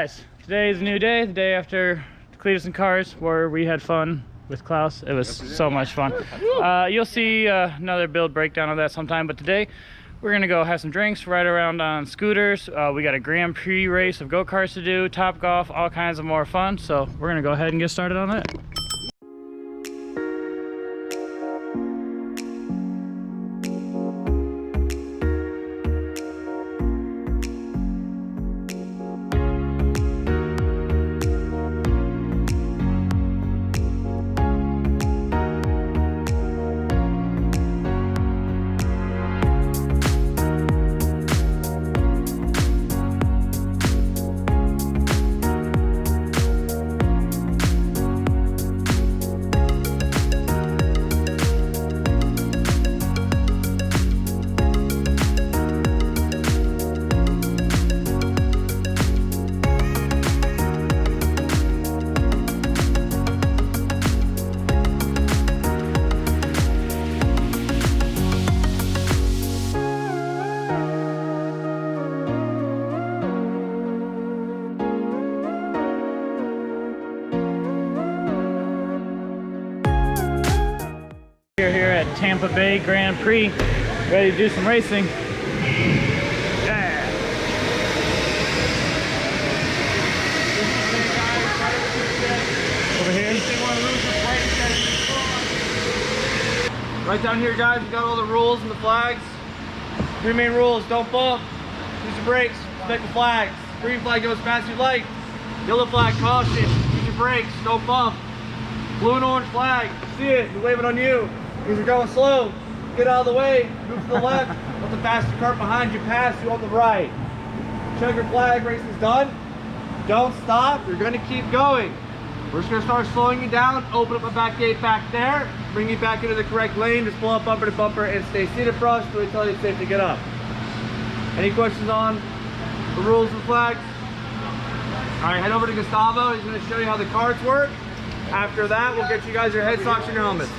guys, today is a new day, the day after Cleetus and Karts, where we had fun with Klaus. It was so much fun. You'll see another build breakdown of that sometime, but today we're gonna go have some drinks, ride around on scooters. We got a Grand Prix race of go-karts to do, Top Golf, all kinds of more fun. So we're gonna go ahead and get started on that. We're here at Tampa Bay Grand Prix, ready to do some racing. Yeah. Over here. Right down here, guys, we got all the rules and the flags. 3 main rules: don't bump, use your brakes, respect the flags. Green flag, go as fast as you like. Yellow flag, caution, use your brakes, don't bump. Blue and orange flag, see it, we wave it on you. Means you're going slow. Get out of the way, move to the left, let the faster cart behind you pass you on the right. Checker flag, race is done. Don't stop, you're gonna keep going. We're just gonna start slowing you down, open up a back gate back there, bring you back into the correct lane, just pull up bumper to bumper and stay seated for us until we tell you it's safe to get up. Any questions on the rules and flags? All right, head over to Gustavo, he's gonna show you how the carts work. After that, we'll get you guys your head socks and your helmets.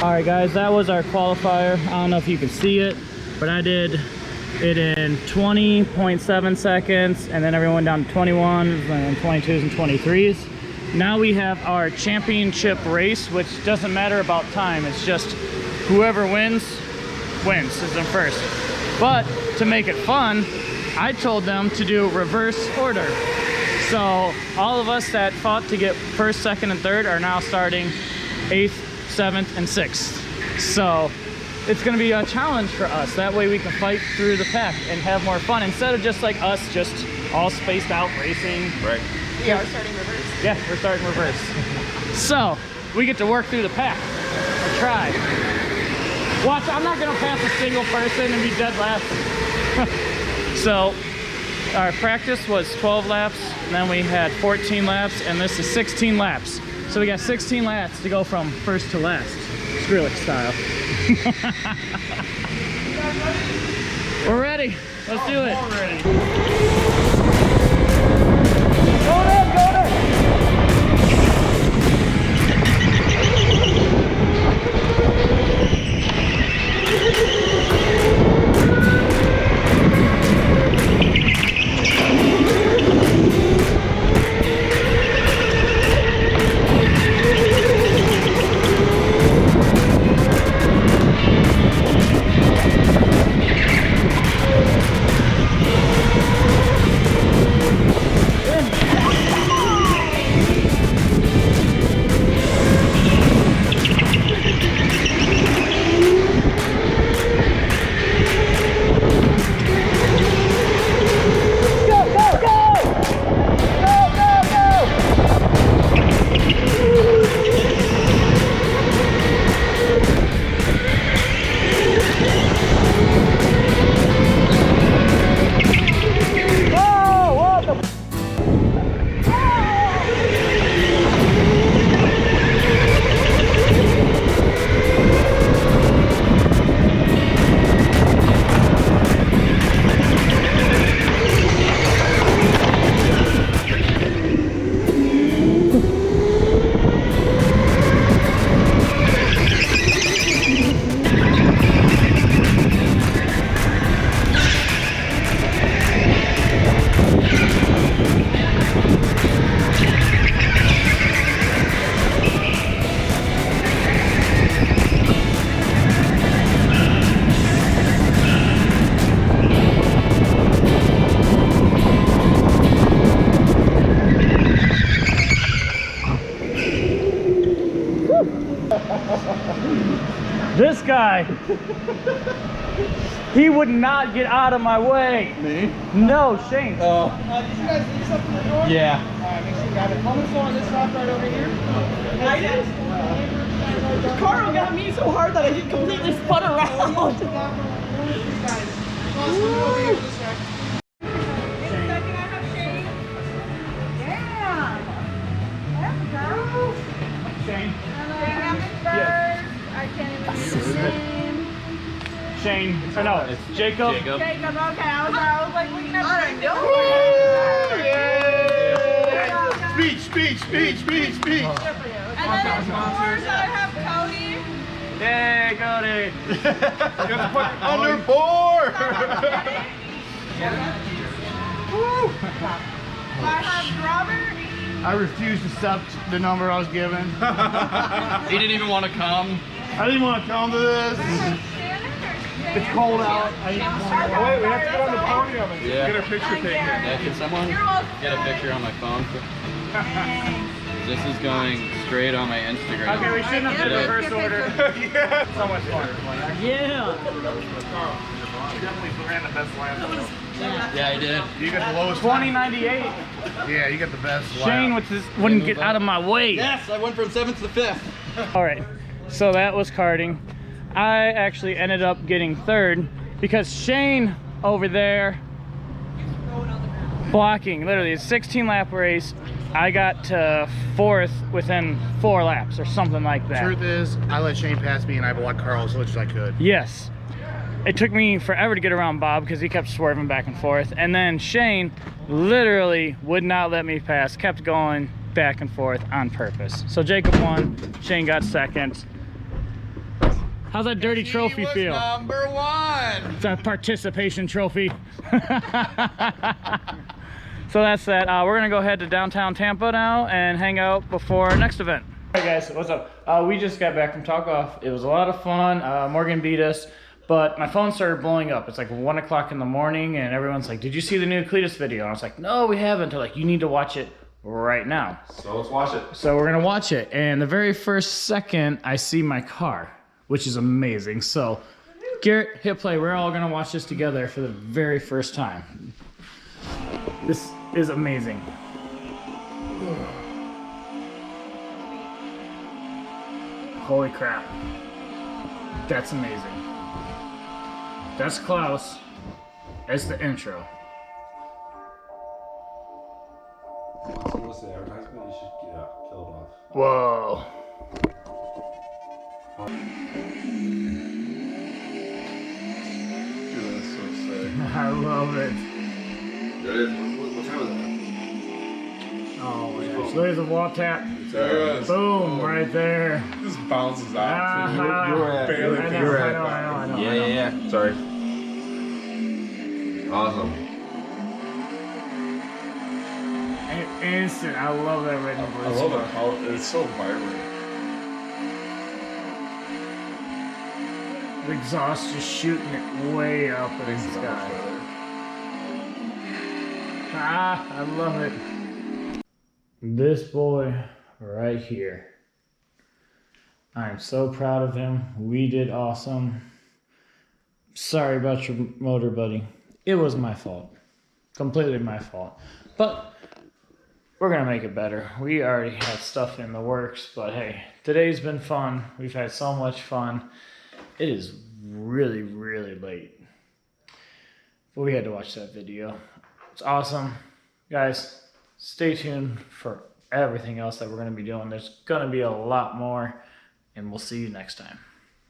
Alright guys, that was our qualifier. I don't know if you can see it, but I did it in 20.7 seconds, and then everyone down to 21s and 22s and 23s. Now we have our championship race, which doesn't matter about time. It's just whoever wins is in first. But to make it fun, I told them to do reverse order. So all of us that fought to get first, second, and third are now starting 8th, 7th, and 6th. So it's going to be a challenge for us. That way we can fight through the pack and have more fun instead of just like us just all spaced out racing. Right. Yeah, we're starting reverse. Yeah, we're starting reverse. So we get to work through the pack or try. Watch, I'm not going to pass a single person and be dead last. So our practice was 12 laps, and then we had 14 laps, and this is 16 laps. So we got 16 laps to go from first to last, Skrillex style. We're ready. Let's do it. We're ready. Go there, go there. This guy, he would not get out of my way. Me? No, Shane. Oh. Did you guys leave something in the door? Yeah. Alright, make sure you grab it. How much on this rock right over here? I did. Carl got me so hard that I did completely spun around. Shane. I can't even see his name. Shane. Or no, it's Jacob. Jacob, okay. I was like looking at Speech. And then of course I have Cody. Hey, Cody. Under 4. I have Robert. I refuse to accept the number I was given. He didn't even want to come. I didn't want to come to this. I have Shannon or Shane. It's cold out. I need Wait, we have to get on the podium and Yeah. get a picture taken. Yeah, can someone You're welcome. get a picture on my phone? Thanks. This is going straight on my Instagram. Okay, we shouldn't have did Yeah. reverse order. So much fun. Yeah. Definitely ran the best lap. Yeah, I did. You got the lowest. 2098. Yeah, you got the best. Shane with this wouldn't get out of my way. Yes, I went from 7th to 5th. All right, so that was karting. I actually ended up getting 3rd because Shane over there blocking, literally a 16 lap race. I got to 4th within 4 laps or something like that. Truth is, I let Shane pass me and I blocked Carl as much as I could. Yes. It took me forever to get around Bob because he kept swerving back and forth. And then Shane literally would not let me pass, kept going back and forth on purpose. So Jacob won, Shane got 2nd. How's that dirty trophy feel? Number 1. It's a participation trophy. So that's that. We're gonna go ahead to downtown Tampa now and hang out before our next event. Hey guys, what's up? We just got back from Talk Off. It was a lot of fun. Morgan beat us, but my phone started blowing up. It's like 1 o'clock in the morning and everyone's like, did you see the new Cleetus video? And I was like, no, we haven't. They're like, you need to watch it right now. So let's watch it. So we're gonna watch it. And the very first second I see my car, which is amazing. So Garrett, hit play. We're all gonna watch this together for the very first time. This is amazing. Holy crap. That's amazing. That's Klaus as the intro. What's the advertisement? You should kill it off. Whoa. Dude, that's so sick. I love it. There it is. What time is Oh my gosh. There's a wall tap. it? There it is. Boom, right there. This bounces out. Ah, You were at. I know. Yeah. Sorry. Awesome. Instant. I love that red and blue. I love it. How it's so vibrant. The exhaust just shooting it way up in the sky. Ah, I love it. This boy right here. I am so proud of him. We did awesome. Sorry about your motor, buddy. It was my fault. Completely my fault. But we're going to make it better. We already had stuff in the works, but hey, today's been fun. We've had so much fun. It is really, really late. But we had to watch that video. It's awesome. Guys, stay tuned for everything else that we're going to be doing. There's going to be a lot more, and we'll see you next time.